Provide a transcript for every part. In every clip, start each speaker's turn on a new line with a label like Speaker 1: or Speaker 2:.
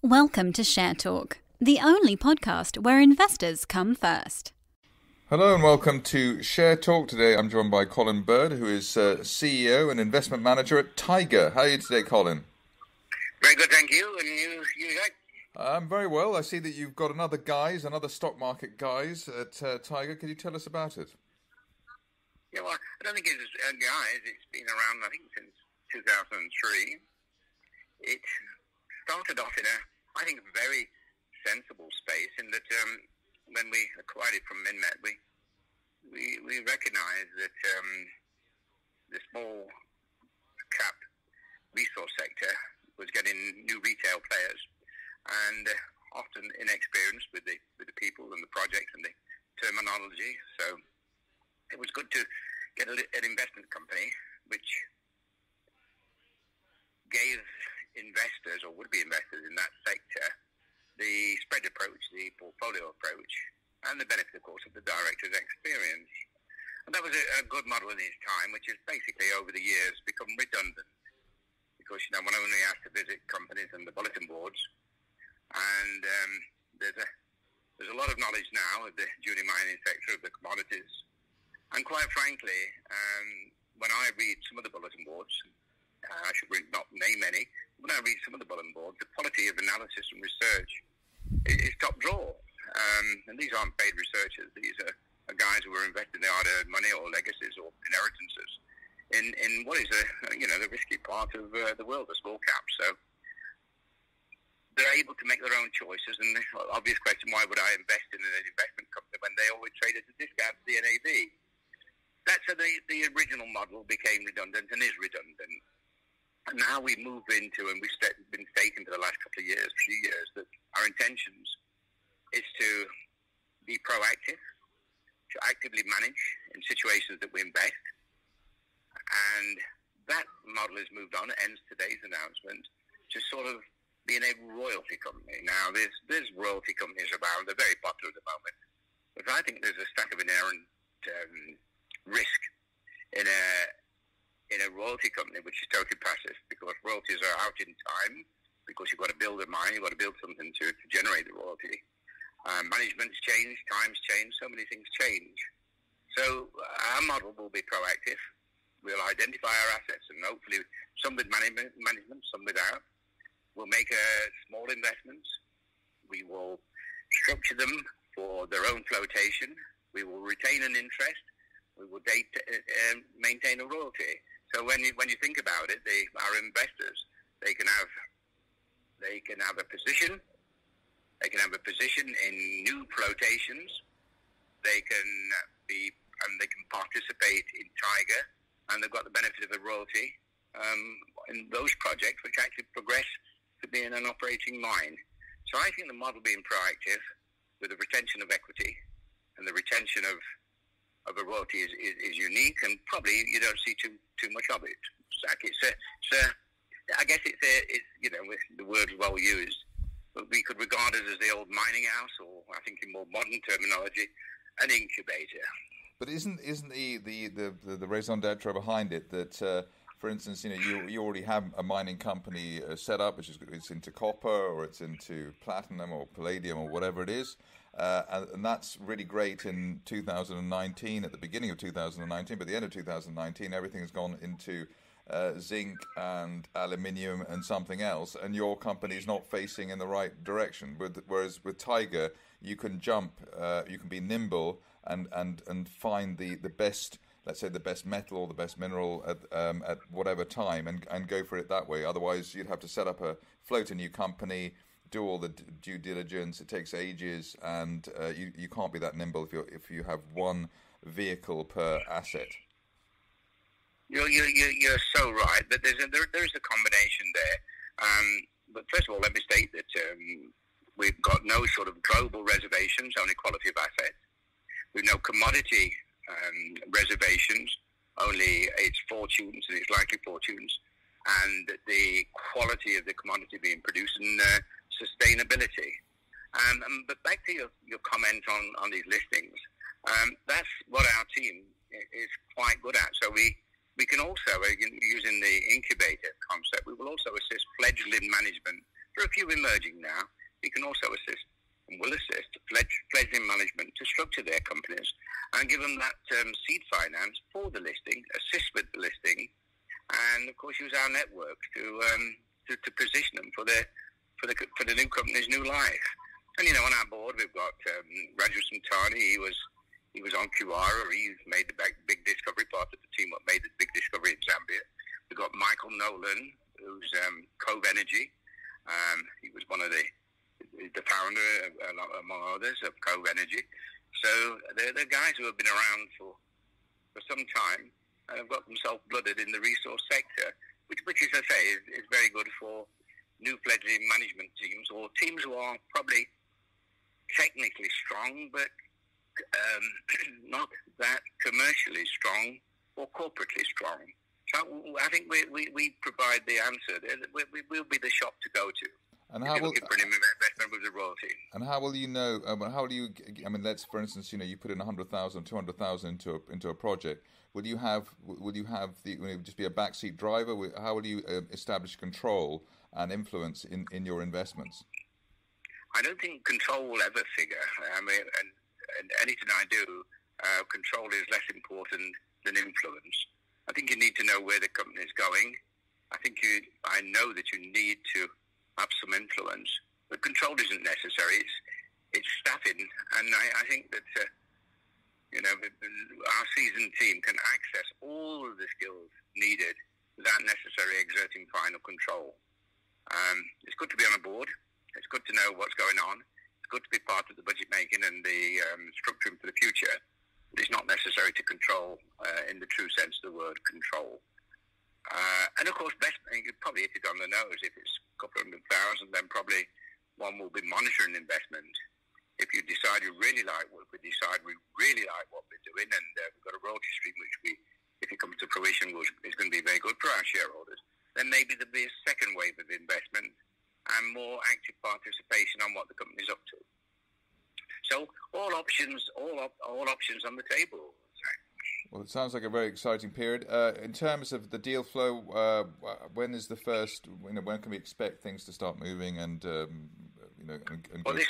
Speaker 1: Welcome to Share Talk, the only podcast where investors come first.
Speaker 2: Hello and welcome to Share Talk. Today I'm joined by Colin Bird, who is CEO and investment manager at Tiger. How are you today, Colin?
Speaker 3: Very good, thank you. And you Jack?
Speaker 2: I'm very well. I see that you've got another stock market guys at Tiger. Can you tell us about it?
Speaker 3: Yeah, well, I don't think it's guys. It's been around, I think, since 2003. It started off in a very sensible space in that when we acquired it from Minmet, we recognised that the small cap resource sector was getting new retail players and often inexperienced with the people and the projects and the terminology. So it was good to get an investment company which gave investors or would-be investors in that sector the spread approach, the portfolio approach, and the benefit, of course, of the director's experience. And that was a good model in its time, which has basically over the years become redundant because, one only has to visit companies and the bulletin boards, and there's a lot of knowledge now of the junior mining sector, of the commodities, and quite frankly, when I read some of the bulletin boards, I should not name any. When I read some of the bulletin boards, the quality of analysis and research is top drawer. And these aren't paid researchers. These are guys who are investing their hard-earned money or legacies or inheritances in what is the risky part of the world, the small cap. So they're able to make their own choices. And the obvious question: why would I invest in an investment company when they always trade at a discount to the NAV? That's how the original model became redundant and is redundant. And now we move into, and we've been stating for the last few years, that our intentions is to be proactive, to actively manage in situations that we invest. And that model has moved on, ends today's announcement, to sort of being a royalty company. Now, there's royalty companies around. They're very popular at the moment. But I think there's a stack of inherent risk in a royalty company which is totally passive, because royalties are out in time, because you've got to build a mine, you've got to build something to generate the royalty. Management's changed, times change, so many things change. So our model will be proactive. We'll identify our assets, and hopefully some with management, some without. We'll make small investments. We will structure them for their own flotation. We will retain an interest. We will maintain a royalty. So when you think about it, our investors, they can have a position. They can have a position in new flotations. They can participate in Tiger, and they've got the benefit of a royalty in those projects which actually progress to being an operating mine. So I think the model being proactive with the retention of equity and the retention of a royalty is unique, and probably you don't see too much of it. I guess it's the word is well used, but we could regard it as the old mining house, or I think in more modern terminology, an incubator.
Speaker 2: But isn't the raison d'être behind it that, for instance, you already have a mining company set up, which is it's into copper or it's into platinum or palladium or whatever it is. And that's really great in 2019, at the beginning of 2019, but at the end of 2019, everything has gone into zinc and aluminium and something else, and your company is not facing in the right direction. Whereas with Tiger, you can jump, you can be nimble and find the best, let's say the best metal or the best mineral at whatever time and go for it that way. Otherwise, you'd have to set up float a new company, do all the due diligence. It takes ages, and you can't be that nimble if you have one vehicle per asset.
Speaker 3: You're so right. But there's a combination there. But first of all, let me state that we've got no sort of global reservations, only quality of assets. We've no commodity reservations, only its fortunes and its likely fortunes, and the quality of the commodity being produced and sustainability. But back to your comment on these listings, that's what our team is quite good at. So we can also, using the incubator concept, we will also assist fledgling management For a few emerging now, we can also assist and will assist fledgling management to structure their companies and give them that seed finance for the listing, assist with the listing, and of course use our network to position them for the new company's new life. And on our board we've got Raju Samtani. He was on Kiwara. He's made the big discovery, part of the team that made the big discovery in Zambia. We've got Michael Nolan, who's Cove Energy. He was one of the founder, among others, of Cove Energy. So they're guys who have been around for some time and have got themselves blooded in the resource sector, which as I say, is very good for new fledgling management teams or teams who are probably technically strong, but not that commercially strong or corporately strong. So I think we provide the answer. We'll be the shop to go to.
Speaker 2: And how will
Speaker 3: investment with the royalty?
Speaker 2: And how will you know? How do you? I mean, let's, for instance, you put in 100,000, 200,000 into a project. Will you have the? Will it just be a backseat driver? How will you establish control and influence in your investments?
Speaker 3: I don't think control will ever figure. I mean, and anything I do, control is less important than influence. I think you need to know where the company is going. I know that you need to have some influence, but control isn't necessary. It's staffing, and I think that our seasoned team can access all of the skills needed without necessarily exerting final control. It's good to be on a board. It's good to know what's going on. It's good to be part of the budget making and the structuring for the future. But it's not necessary to control in the true sense of the word control. And of course, you probably hit it on the nose. If it's a couple of 100,000, then probably one will be monitoring investment. If you decide you really like what we decide, we really like what we're doing, and we've got a royalty stream which if it comes to fruition, is going to be very good for our shareholders, then maybe there'll be a second wave of investment and more active participation on what the company's up to. So all options on the table.
Speaker 2: Well, it sounds like a very exciting period. In terms of the deal flow, when is the first? When can we expect things to start moving and and
Speaker 3: well, this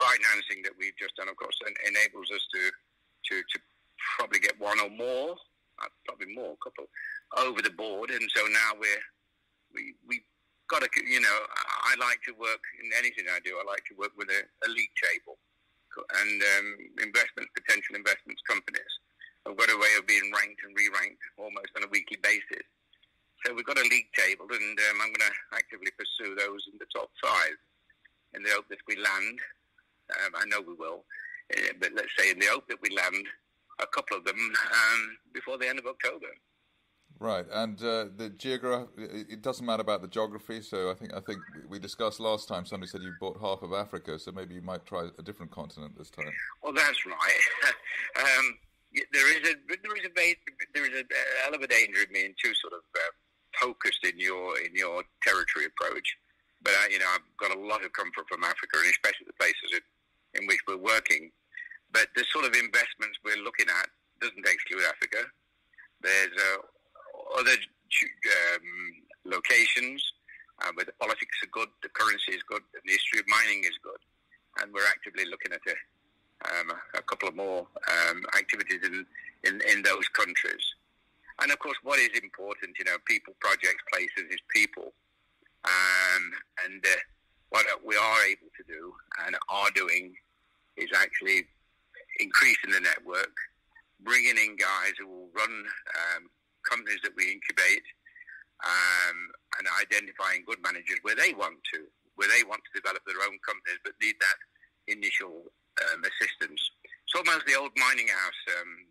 Speaker 3: financing that we've just done, of course, enables us to probably get one or more, probably more, a couple over the board, and so now we got to. I like to work in anything I do. I like to work with a league table and potential investments companies. I've got a way of being ranked and re-ranked almost on a weekly basis. So we've got a league table, and I'm going to actively pursue those in the top 5 in the hope that we land. I know we will, but let's say in the hope that we land a couple of them before the end of October.
Speaker 2: Right, and it doesn't matter about the geography. So I think we discussed last time. Somebody said you bought half of Africa, so maybe you might try a different continent this time.
Speaker 3: Well, that's right. There is a hell of a danger in being too sort of focused in your territory approach. But I've got a lot of comfort from Africa, and especially the places in which we're working. But the sort of investments we're looking at doesn't exclude Africa. There's other locations where the politics are good, the currency is good, and the history of mining is good, and we're actively looking at a couple of more activities in those countries. And of course, what is important, people, projects, places, is people. And what we are able to do and are doing is actually increasing the network, bringing in guys who will run companies that we incubate, and identifying good managers where they want to develop their own companies but need that initial assistance. It's almost the old mining house,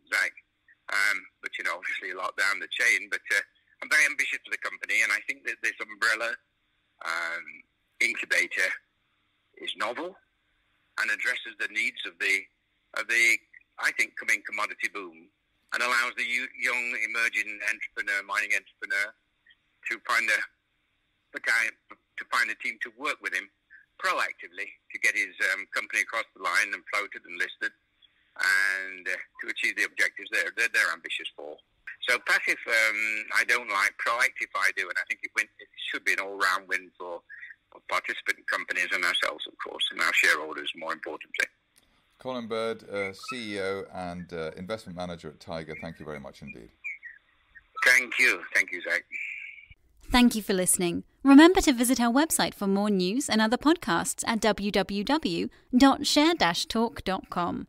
Speaker 3: Zach, but obviously a lot down the chain. But I'm very ambitious for the company, and I think that this umbrella incubator is novel and addresses the needs of the I think coming commodity boom, and allows the young emerging mining entrepreneur to find a team to work with him proactively to get his company across the line and floated and listed, and to achieve the objectives they're ambitious for. So passive, I don't like. Proactive, I do, and I think it should be an all-round win for participant companies and ourselves, of course, and our shareholders, more importantly.
Speaker 2: Colin Bird, CEO and investment manager at Tiger, thank you very much indeed.
Speaker 3: Thank you, Zach.
Speaker 1: Thank you for listening. Remember to visit our website for more news and other podcasts at www.share-talk.com.